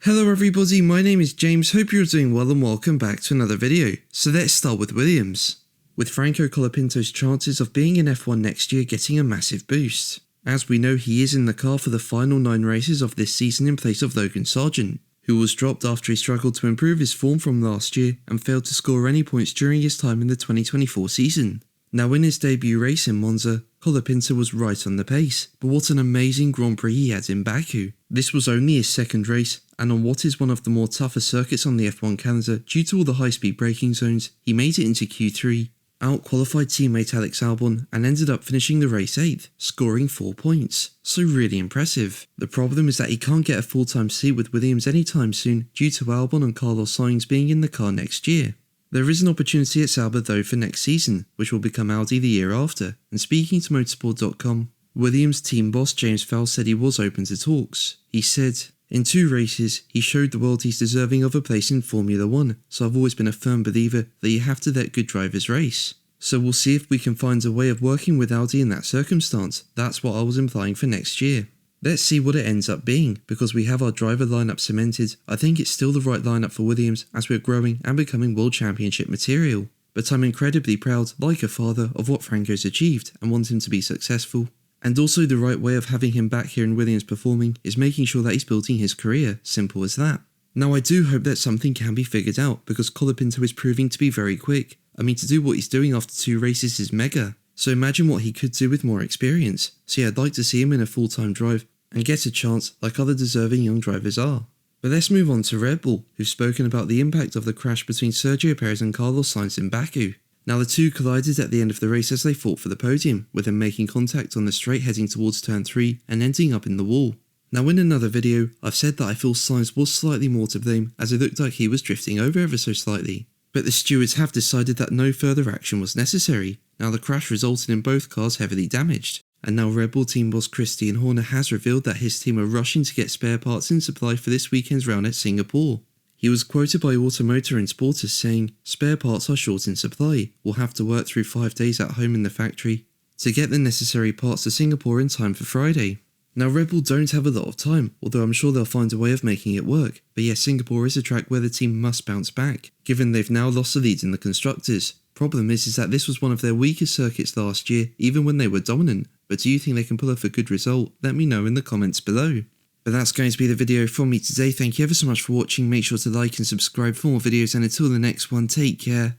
Hello everybody, my name is James, hope you're doing well and welcome back to another video. So let's start with Williams. With Franco Colapinto's chances of being in F1 next year getting a massive boost. As we know, he is in the car for the final 9 races of this season in place of Logan Sargent, who was dropped after he struggled to improve his form from last year and failed to score any points during his time in the 2024 season. Now in his debut race in Monza, Colapinto was right on the pace, but what an amazing Grand Prix he had in Baku. This was only his second race, and on what is one of the more tougher circuits on the F1 calendar due to all the high-speed braking zones, he made it into Q3, out-qualified teammate Alex Albon, and ended up finishing the race 8th, scoring 4 points. So really impressive. The problem is that he can't get a full-time seat with Williams anytime soon due to Albon and Carlos Sainz being in the car next year. There is an opportunity at Sauber though for next season, which will become Audi the year after, and speaking to motorsport.com, Williams team boss James Fowles said he was open to talks. He said, "In 2 races, he showed the world he's deserving of a place in Formula 1, so I've always been a firm believer that you have to let good drivers race. So we'll see if we can find a way of working with Audi in that circumstance. That's what I was implying for next year. Let's see what it ends up being, because we have our driver lineup cemented. I think it's still the right lineup for Williams as we're growing and becoming World Championship material. But I'm incredibly proud, like a father, of what Franco's achieved and want him to be successful. And also the right way of having him back here in Williams performing is making sure that he's building his career, simple as that. Now I do hope that something can be figured out, because Colapinto is proving to be very quick. I mean, to do what he's doing after 2 races is mega. So imagine what he could do with more experience. So yeah, I'd like to see him in a full-time drive and get a chance like other deserving young drivers are. But let's move on to Red Bull, who've spoken about the impact of the crash between Sergio Perez and Carlos Sainz in Baku. Now the two collided at the end of the race as they fought for the podium, with them making contact on the straight heading towards turn 3 and ending up in the wall. Now in another video, I've said that I feel Sainz was slightly more to blame as it looked like he was drifting over ever so slightly. But the stewards have decided that no further action was necessary. Now the crash resulted in both cars heavily damaged. And now Red Bull team boss Christian Horner has revealed that his team are rushing to get spare parts in supply for this weekend's round at Singapore. He was quoted by Automotor and Sport as saying, "Spare parts are short in supply. We'll have to work through 5 days at home in the factory to get the necessary parts to Singapore in time for Friday." Now Red Bull don't have a lot of time, although I'm sure they'll find a way of making it work. But yes, Singapore is a track where the team must bounce back, given they've now lost the lead in the Constructors. Problem is that this was one of their weakest circuits last year, even when they were dominant. But do you think they can pull off a good result? Let me know in the comments below. But that's going to be the video from me today. Thank you ever so much for watching. Make sure to like and subscribe for more videos, and until the next one, take care.